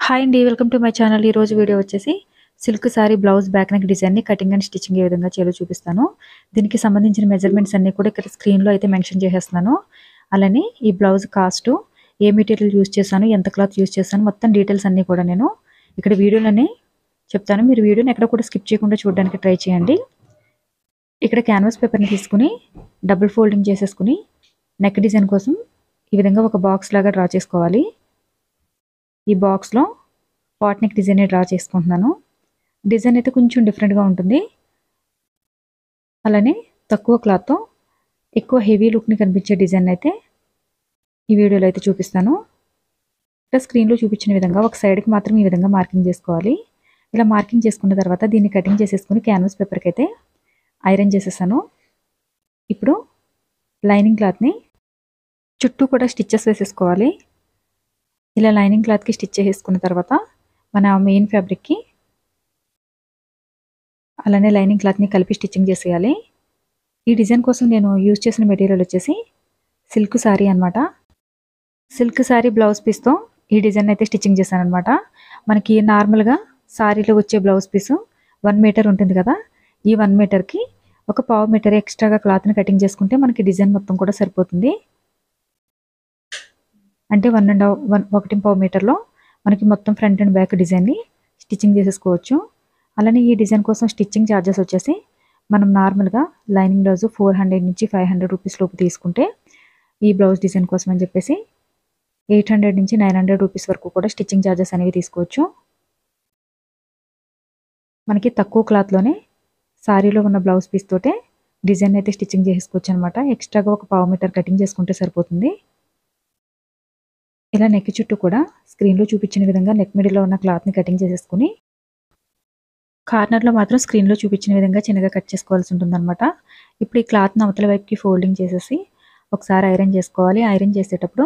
Hi అండి. Welcome to my channel. ఈరోజు video వచ్చేసి silk sari blouse back neck డిజైన్ని కటింగ్ అండ్ స్టిచ్చింగ్ ఏ విధంగా చేయాలో చూపిస్తాను. దీనికి సంబంధించిన మెజర్మెంట్స్ అన్నీ కూడా ఇక్కడ స్క్రీన్లో అయితే మెన్షన్ చేసేస్తున్నాను. అలానే ఈ బ్లౌజ్ కాస్ట్, ఏ మెటీరియల్ యూస్ చేశాను, ఎంత క్లాత్ యూస్ చేశాను, మొత్తం డీటెయిల్స్ అన్నీ కూడా నేను ఇక్కడ వీడియోలోనే చెప్తాను. మీరు వీడియోని ఎక్కడ కూడా స్కిప్ చేయకుండా చూడడానికి ట్రై చేయండి. ఇక్కడ క్యాన్వాస్ పేపర్ని తీసుకుని డబుల్ ఫోల్డింగ్ చేసేసుకుని నెక్ డిజైన్ కోసం ఈ విధంగా ఒక బాక్స్ లాగా డ్రా చేసుకోవాలి. ఈ బాక్స్లో పాట్ నెక్ డిజైన్ డ్రా చేసుకుంటున్నాను. డిజైన్ అయితే కొంచెం డిఫరెంట్గా ఉంటుంది. అలానే తక్కువ క్లాత్తో ఎక్కువ హెవీ లుక్ని కనిపించే డిజైన్ అయితే ఈ వీడియోలో అయితే చూపిస్తాను. ఇక్కడ స్క్రీన్లో చూపించిన విధంగా ఒక సైడ్కి మాత్రం ఈ విధంగా మార్కింగ్ చేసుకోవాలి. ఇలా మార్కింగ్ చేసుకున్న తర్వాత దీన్ని కటింగ్ చేసేసుకుని క్యాన్వాస్ పేపర్కి అయితే ఐరన్ చేసేసాను. ఇప్పుడు లైనింగ్ క్లాత్ని చుట్టూ కూడా స్టిచ్చెస్ వేసేసుకోవాలి. ఇలా లైనింగ్ క్లాత్కి స్టిచ్ చేసేసుకున్న తర్వాత మన మెయిన్ ఫ్యాబ్రిక్కి అలానే లైనింగ్ క్లాత్ని కలిపి స్టిచ్చింగ్ చేసేయాలి. ఈ డిజైన్ కోసం నేను యూజ్ చేసిన మెటీరియల్ వచ్చేసి సిల్క్ సారీ అనమాట. సిల్క్ సారీ బ్లౌజ్ పీస్తో ఈ డిజైన్ అయితే స్టిచ్చింగ్ చేశాను అనమాట. మనకి నార్మల్గా సారీలో వచ్చే బ్లౌజ్ పీసు 1 మీటర్ ఉంటుంది కదా, ఈ 1 మీటర్కి ఒక పావు మీటర్ ఎక్స్ట్రాగా క్లాత్ని కటింగ్ చేసుకుంటే మనకి డిజైన్ మొత్తం కూడా సరిపోతుంది. అంటే 1.5 మీటర్లో మనకి మొత్తం ఫ్రంట్ అండ్ బ్యాక్ డిజైన్ని స్టిచ్చింగ్ చేసేసుకోవచ్చు. అలానే ఈ డిజైన్ కోసం స్టిచ్చింగ్ ఛార్జెస్ వచ్చేసి మనం నార్మల్గా లైనింగ్ బ్లౌజ్ 400 నుంచి 500 రూపీస్ లోపు తీసుకుంటే ఈ బ్లౌజ్ డిజైన్ కోసం అని చెప్పేసి 800 నుంచి 900 రూపీస్ వరకు కూడా స్టిచ్చింగ్ ఛార్జెస్ అనేవి తీసుకోవచ్చు. మనకి తక్కువ క్లాత్లోనే సారీలో ఉన్న బ్లౌజ్ పీస్ తోటే డిజైన్ అయితే స్టిచ్చింగ్ చేసుకోవచ్చు అనమాట. ఎక్స్ట్రాగా ఒక పావు మీటర్ కటింగ్ చేసుకుంటే సరిపోతుంది. ఇలా నెక్ చుట్టూ కూడా స్క్రీన్లో చూపించిన విధంగా నెక్ మిడిల్లో ఉన్న క్లాత్ని కటింగ్ చేసేసుకుని కార్నర్లో మాత్రం స్క్రీన్లో చూపించిన విధంగా చిన్నగా కట్ చేసుకోవాల్సి ఉంటుంది అనమాట. ఇప్పుడు ఈ క్లాత్ని అవతల వైపుకి ఫోల్డింగ్ చేసేసి ఒకసారి ఐరన్ చేసుకోవాలి. ఐరన్ చేసేటప్పుడు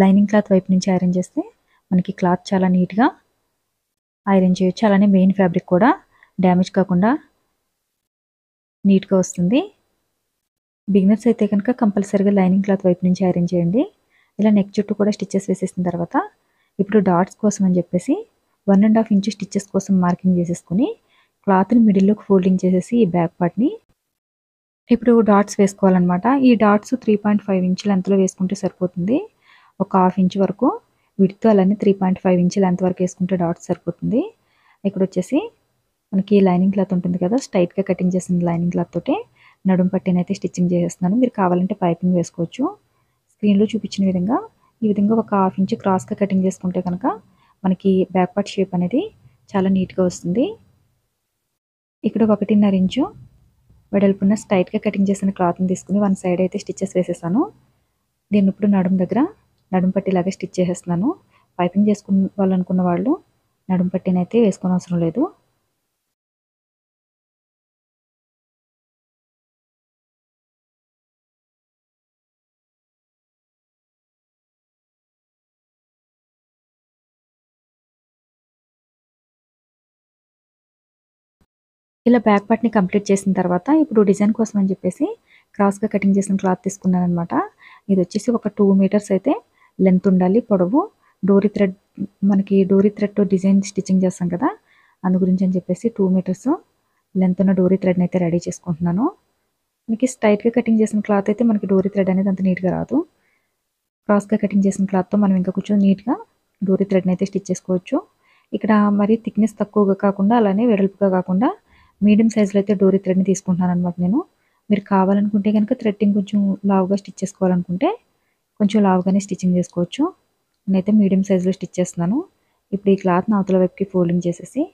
లైనింగ్ క్లాత్ వైపు నుంచి ఐరన్ చేస్తే మనకి క్లాత్ చాలా నీట్గా ఐరన్ చేయొచ్చు. అలానే మెయిన్ ఫ్యాబ్రిక్ కూడా డ్యామేజ్ కాకుండా నీట్గా వస్తుంది. బిగినర్స్ అయితే కనుక కంపల్సరీగా లైనింగ్ క్లాత్ వైపు నుంచి ఐరన్ చేయండి. ఇలా నెక్ చుట్టూ కూడా స్టిచ్చెస్ వేసేసిన తర్వాత ఇప్పుడు డాట్స్ కోసం అని చెప్పేసి 1.5 ఇంచ్ స్టిచ్చెస్ కోసం మార్కింగ్ చేసేసుకుని క్లాత్ని మిడిల్లోకి ఫోల్డింగ్ చేసేసి ఈ బ్యాక్ పార్ట్ని ఇప్పుడు డాట్స్ వేసుకోవాలన్నమాట. ఈ డాట్స్ 3.5 ఇంచ్ లెంత్లో వేసుకుంటే సరిపోతుంది. ఒక 1/2 ఇంచ్ వరకు విడ్త్, అలానే 3.5 ఇంచ్ లెంత్ వరకు వేసుకుంటే డాట్స్ సరిపోతుంది. ఇక్కడ వచ్చేసి మనకి లైనింగ్ క్లాత్ ఉంటుంది కదా, స్ట్రైట్గా కటింగ్ చేసిన లైనింగ్ క్లాత్ తోటి నడుము పట్టిని అయితే స్టిచ్చింగ్ చేసేస్తున్నాను. మీరు కావాలంటే పైపింగ్ వేసుకోవచ్చు. స్క్రీన్లో చూపించిన విధంగా ఈ విధంగా ఒక 1/2 ఇంచ్ క్రాస్గా కటింగ్ చేసుకుంటే కనుక మనకి బ్యాక్ పార్ట్ షేప్ అనేది చాలా నీట్గా వస్తుంది. ఇక్కడ 1.5 ఇంచు వెడల్పున్న స్ట్రైట్గా కటింగ్ చేసిన క్లాత్ని తీసుకుని వన్ సైడ్ అయితే స్టిచ్చెస్ వేసేసాను. దీన్ని ఇప్పుడు నడుము దగ్గర నడుము పట్టిలాగా స్టిచ్ చేసేస్తున్నాను. పైపింగ్ చేసుకోవాలనుకున్న వాళ్ళు నడుము పట్టిని అయితే వేసుకోని అవసరం లేదు. ఇలా బ్యాక్ పార్ట్ని కంప్లీట్ చేసిన తర్వాత ఇప్పుడు డిజైన్ కోసం అని చెప్పేసి క్రాస్గా కటింగ్ చేసిన క్లాత్ తీసుకున్నాను అనమాట. ఇది వచ్చేసి ఒక 2 మీటర్స్ అయితే లెంత్ ఉండాలి. పొడవు డోరీ థ్రెడ్, మనకి డోరీ థ్రెడ్తో డిజైన్ స్టిచ్చింగ్ చేస్తాం కదా, అందు గురించి అని చెప్పేసి 2 మీటర్స్ లెంత్ ఉన్న డోరీ థ్రెడ్ని అయితే రెడీ చేసుకుంటున్నాను. మనకి స్ట్రైట్గా కటింగ్ చేసిన క్లాత్ అయితే మనకి డోరీ థ్రెడ్ అనేది అంత నీట్గా రాదు. క్రాస్గా కటింగ్ చేసిన క్లాత్తో మనం ఇంకా కొంచెం నీట్గా డోరీ థ్రెడ్ని అయితే స్టిచ్ చేసుకోవచ్చు. ఇక్కడ మరీ థిక్నెస్ తక్కువగా కాకుండా అలానే వెడల్పుగా కాకుండా మీడియం సైజులో అయితే డోరీ థ్రెడ్ని తీసుకుంటున్నాను అనమాట నేను. మీరు కావాలనుకుంటే కనుక థ్రెడ్డింగ్ కొంచెం లావుగా స్టిచ్ చేసుకోవాలనుకుంటే కొంచెం లావుగానే స్టిచ్చింగ్ చేసుకోవచ్చు. నేనైతే మీడియం సైజులో స్టిచ్ చేస్తున్నాను. ఇప్పుడు ఈ క్లాత్ని అవతల వైపుకి ఫోల్డింగ్ చేసేసి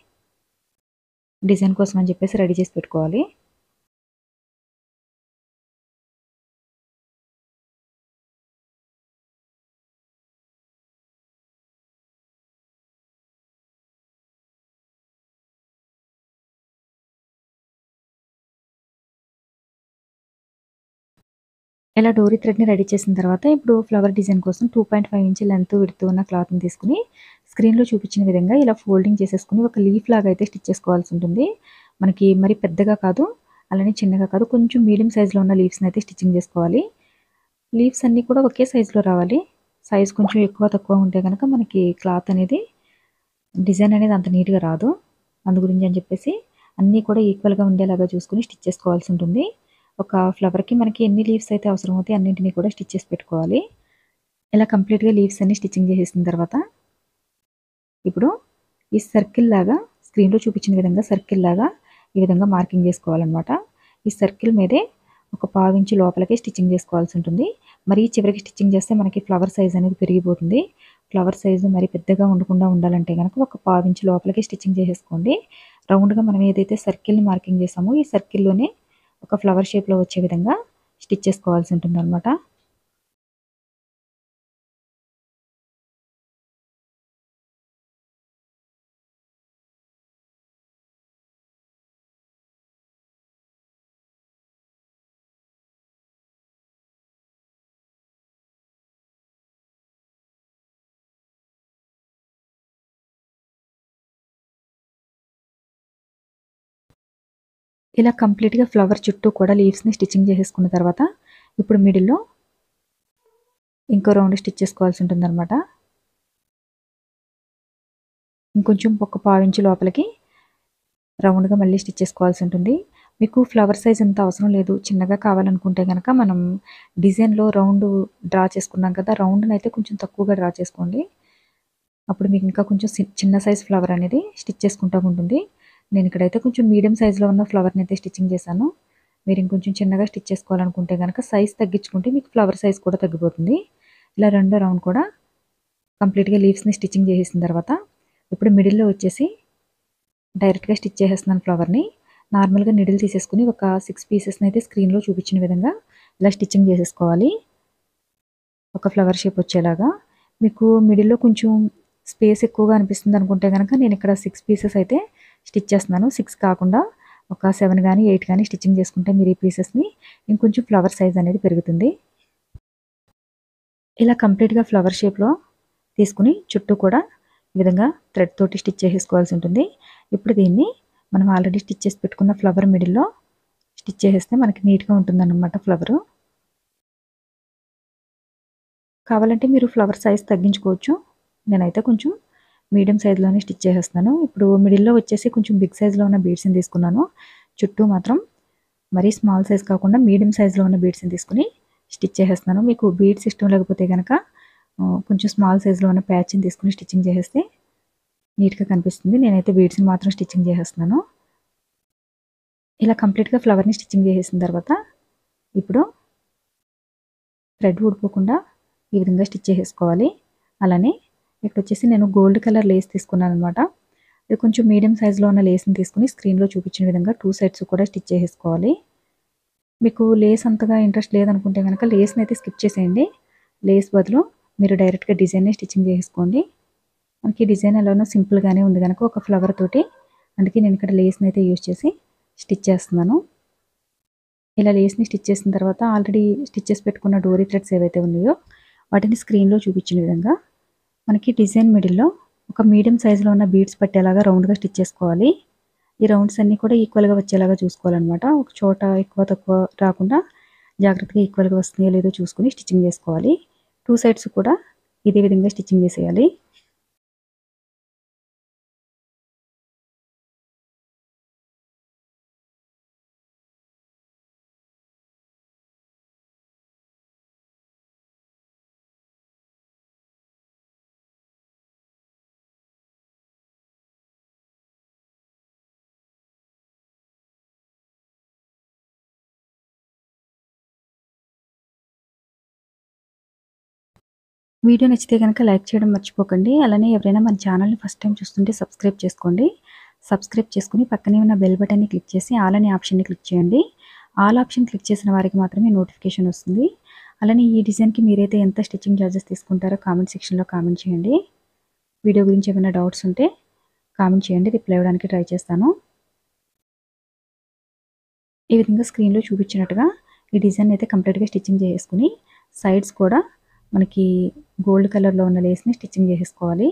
డిజైన్ కోసం అని చెప్పేసి రెడీ చేసి పెట్టుకోవాలి. ఇలా డోరీ థ్రెడ్ని రెడీ చేసిన తర్వాత ఇప్పుడు ఫ్లవర్ డిజైన్ కోసం 2.5 ఇంచ్ లెంత్ విడ్త్ ఉన్న క్లాత్ని తీసుకుని స్క్రీన్లో చూపించిన విధంగా ఇలా ఫోల్డింగ్ చేసేసుకుని ఒక లీఫ్ లాగా అయితే స్టిచ్ చేసుకోవాల్సి ఉంటుంది. మనకి మరి పెద్దగా కాదు, అలానే చిన్నగా కాదు, కొంచెం మీడియం సైజులో ఉన్న లీవ్స్ని అయితే స్టిచ్చింగ్ చేసుకోవాలి. లీవ్స్ అన్నీ కూడా ఒకే సైజులో రావాలి. సైజ్ కొంచెం ఎక్కువ తక్కువ ఉంటే కనుక మనకి క్లాత్ అనేది డిజైన్ అనేది అంత నీట్‌గా రాదు. అందు గురించి అని చెప్పేసి అన్నీ కూడా ఈక్వల్‌గా ఉండేలాగా చూసుకొని స్టిచ్ చేసుకోవాల్సి ఉంటుంది. ఒక ఫ్లవర్‌కి మనకి ఎన్ని లీవ్స్ అయితే అవసరమవుతాయో అన్నింటిని కూడా స్టిచ్ చేసి పెట్టుకోవాలి. ఇలా కంప్లీట్‌గా లీవ్స్ అన్నీ స్టిచ్చింగ్ చేసేసిన తర్వాత ఇప్పుడు ఈ సర్కిల్ లాగా స్క్రీన్‌లో చూపించిన విధంగా సర్కిల్ లాగా ఈ విధంగా మార్కింగ్ చేసుకోవాలనమాట. ఈ సర్కిల్ మీదే ఒక పావించి లోపలికి స్టిచ్చింగ్ చేసుకోవాల్సి ఉంటుంది. మరీ చివరికి స్టిచ్చింగ్ చేస్తే మనకి ఫ్లవర్ సైజ్ అనేది పెరిగిపోతుంది. ఫ్లవర్ సైజు మరి పెద్దగా ఉండకుండా ఉండాలంటే గనక ఒక పావించి లోపలికి స్టిచ్చింగ్ చేసేసుకోండి. రౌండ్‌గా మనం ఏదైతే సర్కిల్‌ని మార్కింగ్ చేసామో ఈ సర్కిల్‌లోనే ఒక ఫ్లవర్ షేప్‌లో వచ్చే విధంగా స్టిచ్ చేసుకోవాల్సి ఉంటుందనమాట. ఇలా కంప్లీట్‌గా ఫ్లవర్ చుట్టూ కూడా లీవ్స్‌ని స్టిచ్చింగ్ చేసేసుకున్న తర్వాత ఇప్పుడు మిడిల్‌లో ఇంకో రౌండ్ స్టిచ్ చేసుకోవాల్సి ఉంటుందనమాట. ఇంకొంచెం ఒక పావించి లోపలికి రౌండ్‌గా మళ్ళీ స్టిచ్ చేసుకోవాల్సి ఉంటుంది. మీకు ఫ్లవర్ సైజ్ అంత అవసరం లేదు. చిన్నగా కావాలనుకుంటే గనక మనం డిజైన్‌లో రౌండ్ డ్రా చేసుకున్నాం కదా! రౌండ్‌నైతే కొంచెం తక్కువగా డ్రా చేసుకోండి. అప్పుడు మీకు ఇంకా కొంచెం చిన్న సైజ్ ఫ్లవర్ అనేది స్టిచ్ చేసుకుంటా ఉంటుంది. నేను ఇక్కడైతే కొంచెం మీడియం సైజ్‌లో ఉన్న ఫ్లవర్‌నైతే స్టిచ్చింగ్ చేశాను. మీరు ఇంకొంచెం చిన్నగా స్టిచ్ చేసుకోవాలనుకుంటే గనక సైజ్ తగ్గించుకుంటే మీకు ఫ్లవర్ సైజ్ కూడా తగ్గిపోతుంది. ఇలా రెండో రౌండ్ కూడా కంప్లీట్‌గా లీవ్స్‌ని స్టిచ్చింగ్ చేసేసిన తర్వాత ఇప్పుడు మిడిల్‌లో వచ్చేసి డైరెక్ట్‌గా స్టిచ్ చేసేస్తున్నాను ఫ్లవర్‌ని. నార్మల్‌గా నీడిల్ తీసేసుకొని ఒక 6 పీసెస్‌ని అయితే స్క్రీన్‌లో చూపించిన విధంగా ఇలా స్టిచ్చింగ్ చేసేసుకోవాలి. ఒక ఫ్లవర్ షేప్ వచ్చేలాగా. మీకు మిడిల్‌లో కొంచెం స్పేస్ ఎక్కువగా అనిపిస్తుంది అనుకుంటే గనక నేను ఇక్కడ 6 పీసెస్ అయితే స్టిచ్ చేస్తున్నాను. 6 కాకుండా ఒక 7 గాని, 8 గాని స్టిచ్చింగ్ చేసుకుంటే మీరు ఈ పీసెస్‌ని ఇంకొంచెం ఫ్లవర్ సైజ్ అనేది పెరుగుతుంది. ఇలా కంప్లీట్‌గా ఫ్లవర్ షేప్‌లో తీసుకొని చుట్టూ కూడా ఈ విధంగా థ్రెడ్ తోటి స్టిచ్ చేసేసుకోవాల్సి ఉంటుంది. ఇప్పుడు దీన్ని మనం ఆల్రెడీ స్టిచ్ చేసి పెట్టుకున్న ఫ్లవర్ మిడిల్‌లో స్టిచ్ చేసేస్తే మనకి నీట్‌గా ఉంటుందన్నమాట ఫ్లవరు. కావాలంటే మీరు ఫ్లవర్ సైజ్ తగ్గించుకోవచ్చు. నేనైతే కొంచెం మీడియం సైజ్‌లోనే స్టిచ్ చేసేస్తున్నాను. ఇప్పుడు మిడిల్‌లో వచ్చేసి కొంచెం బిగ్ సైజ్‌లో ఉన్న బీడ్స్‌ని తీసుకున్నాను. చుట్టూ మాత్రం మరీ స్మాల్ సైజ్ కాకుండా మీడియం సైజ్‌లో ఉన్న బీడ్స్‌ని తీసుకొని స్టిచ్ చేసేస్తున్నాను. మీకు బీడ్స్ ఇష్టం లేకపోతే గనక కొంచెం స్మాల్ సైజ్‌లో ఉన్న ప్యాచ్‌ని తీసుకొని స్టిచ్చింగ్ చేసేస్తే నీట్‌గా కనిపిస్తుంది. నేనైతే బీడ్స్‌ని మాత్రం స్టిచ్చింగ్ చేసేస్తున్నాను. ఇలా కంప్లీట్‌గా ఫ్లవర్‌ని స్టిచ్చింగ్ చేసేసిన తర్వాత ఇప్పుడు థ్రెడ్ ఊడిపోకుండా ఈ విధంగా స్టిచ్ చేసేసుకోవాలి. అలానే ఇక్కడొచ్చేసి నేను గోల్డ్ కలర్ లేస్ తీసుకున్నాననమాట. ఇది కొంచెం మీడియం సైజ్‌లో ఉన్న లేస్‌ని తీసుకొని స్క్రీన్‌లో చూపించిన విధంగా 2 సైడ్స్ కూడా స్టిచ్ చేసేసుకోవాలి. మీకు లేస్ అంతగా ఇంట్రెస్ట్ లేదనుకుంటే గనక లేస్‌నైతే స్కిప్ చేసేయండి. లేస్ బదులు మీరు డైరెక్ట్‌గా డిజైన్‌నే స్టిచ్చింగ్ చేసేసుకోండి. మనకి డిజైన్ ఎలానో సింపుల్‌గానే ఉంది గనక ఒక ఫ్లవర్ తోటి అందుకే నేను ఇక్కడ లేస్‌నైతే యూజ్ చేసి స్టిచ్ చేస్తున్నాను. ఇలా లేస్‌ని స్టిచ్ చేసిన తర్వాత ఆల్రెడీ స్టిచ్ చేసి పెట్టుకున్న డోరీ థ్రెడ్స్ ఏవైతే ఉన్నాయో వాటిని స్క్రీన్‌లో చూపించిన విధంగా మనకి డిజైన్ మిడిల్‌లో ఒక మీడియం సైజులో ఉన్న బీడ్స్ పట్టేలాగా రౌండ్‌గా స్టిచ్ చేసుకోవాలి. ఈ రౌండ్స్ అన్నీ కూడా ఈక్వల్‌గా వచ్చేలాగా చూసుకోవాలనమాట. ఒక చోట ఎక్కువ తక్కువ రాకుండా జాగ్రత్తగా ఈక్వల్‌గా వస్తున్నాయో లేదో చూసుకొని స్టిచ్చింగ్ చేసుకోవాలి. 2 సైడ్స్ కూడా ఇదే విధంగా స్టిచ్చింగ్ చేసేయాలి. వీడియో నచ్చితే గనక లైక్ చేయడం మర్చిపోకండి. అలానే ఎవరైనా మన ఛానల్‌ని ఫస్ట్ టైమ్ చూస్తుంటే సబ్స్క్రైబ్ చేసుకోండి. సబ్స్క్రైబ్ చేసుకొని పక్కనే ఉన్న బెల్ బటన్‌ని క్లిక్ చేసి ఆల్ అనే ఆప్షన్‌ని క్లిక్ చేయండి. ఆల్ ఆప్షన్ క్లిక్ చేసిన వారికి మాత్రమే నోటిఫికేషన్ వస్తుంది. అలానే ఈ డిజైన్‌కి మీరైతే ఎంత స్టిచ్చింగ్ చార్జెస్ తీసుకుంటారో కామెంట్ సెక్షన్‌లో కామెంట్ చేయండి. వీడియో గురించి ఏమైనా డౌట్స్ ఉంటే కామెంట్ చేయండి. రిప్లై ఇవ్వడానికి ట్రై చేస్తాను. ఈ విధంగా స్క్రీన్‌లో చూపించినట్టుగా ఈ డిజైన్ అయితే కంప్లీట్‌గా స్టిచ్చింగ్ చేసేసుకొని సైడ్స్ కూడా మనకి గోల్డ్ కలర్‌లో ఉన్న లేస్‌ని స్టిచ్చింగ్ చేసేసుకోవాలి.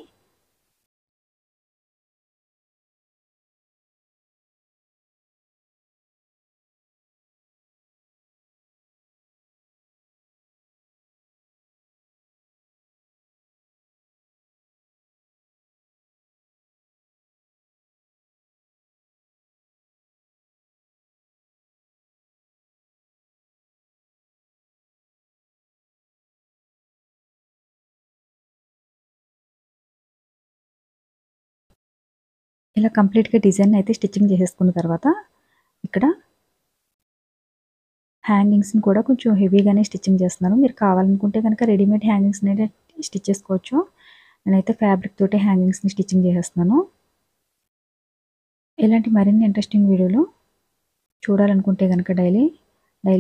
ఇలా కంప్లీట్‌గా డిజైన్ అయితే స్టిచ్చింగ్ చేసేసుకున్న తర్వాత ఇక్కడ హ్యాంగింగ్స్‌ని కూడా కొంచెం హెవీగానే స్టిచ్చింగ్ చేస్తున్నాను. మీరు కావాలనుకుంటే గనక రెడీమేడ్ హ్యాంగింగ్స్‌నైతే స్టిచ్ చేసుకోవచ్చు. నేనైతే ఫ్యాబ్రిక్ తోటే హ్యాంగింగ్స్‌ని స్టిచ్చింగ్ చేసేస్తున్నాను. ఇలాంటి మరిన్ని ఇంట్రెస్టింగ్ వీడియోలు చూడాలనుకుంటే గనక డైలీ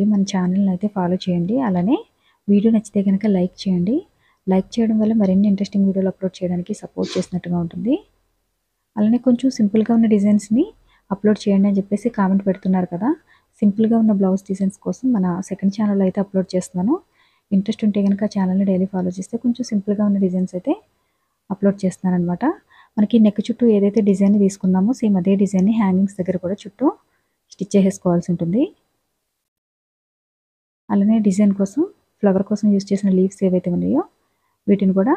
మన ఛానల్‌ని అయితే ఫాలో చేయండి. అలానే వీడియో నచ్చితే గనక లైక్ చేయండి. లైక్ చేయడం వల్ల మరిన్ని ఇంట్రెస్టింగ్ వీడియోలు అప్లోడ్ చేయడానికి సపోర్ట్ చేసినట్టుగా ఉంటుంది. అలానే కొంచెం సింపుల్‌గా ఉన్న డిజైన్స్‌ని అప్లోడ్ చేయండి అని చెప్పేసి కామెంట్ పెడుతున్నారు కదా! సింపుల్‌గా ఉన్న బ్లౌజ్ డిజైన్స్ కోసం మన సెకండ్ ఛానల్‌లో అయితే అప్లోడ్ చేస్తున్నాను. ఇంట్రెస్ట్ ఉంటే గనక ఛానల్‌ని డైలీ ఫాలో చేస్తే కొంచెం సింపుల్‌గా ఉన్న డిజైన్స్ అయితే అప్లోడ్ చేస్తున్నాననమాట. మనకి నెక్ చుట్టూ ఏదైతే డిజైన్ తీసుకున్నామో సేమ్ అదే డిజైన్‌ని హ్యాంగింగ్స్ దగ్గర కూడా చుట్టూ స్టిచ్ చేసేసుకోవాల్సి ఉంటుంది. అలానే డిజైన్ కోసం ఫ్లవర్ కోసం యూజ్ చేసిన లీవ్స్ ఏవైతే ఉన్నాయో వీటిని కూడా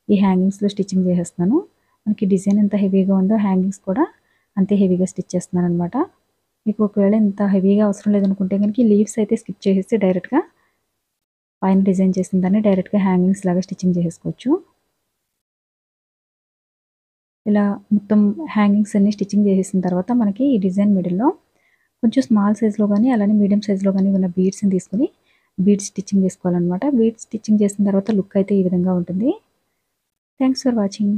ఈ హ్యాంగింగ్స్‌లో స్టిచ్చింగ్ చేసేస్తున్నాను. మనకి డిజైన్ ఎంత హెవీగా ఉందో హ్యాంగింగ్స్ కూడా అంతే హెవీగా స్టిచ్ చేస్తున్నాననమాట. మీకు ఒకవేళ ఇంత హెవీగా అవసరం లేదనుకుంటే గనుక ఈ లీవ్స్ అయితే స్కిప్ చేసేసి డైరెక్ట్‌గా పైన డిజైన్ చేసిన దాన్ని డైరెక్ట్‌గా హ్యాంగింగ్స్ లాగా స్టిచ్చింగ్ చేసేసుకోవచ్చు. ఇలా మొత్తం హ్యాంగింగ్స్ అన్నీ స్టిచ్చింగ్ చేసేసిన తర్వాత మనకి ఈ డిజైన్ మిడిల్‌లో కొంచెం స్మాల్ సైజ్‌లో గానీ, అలానే మీడియం సైజ్‌లో గానీ ఉన్న బీడ్స్‌ని తీసుకొని బీడ్స్ స్టిచ్చింగ్ చేసుకోవాలనమాట. బీడ్స్ స్టిచ్చింగ్ చేసిన తర్వాత లుక్ అయితే ఈ విధంగా ఉంటుంది. Thanks for watching.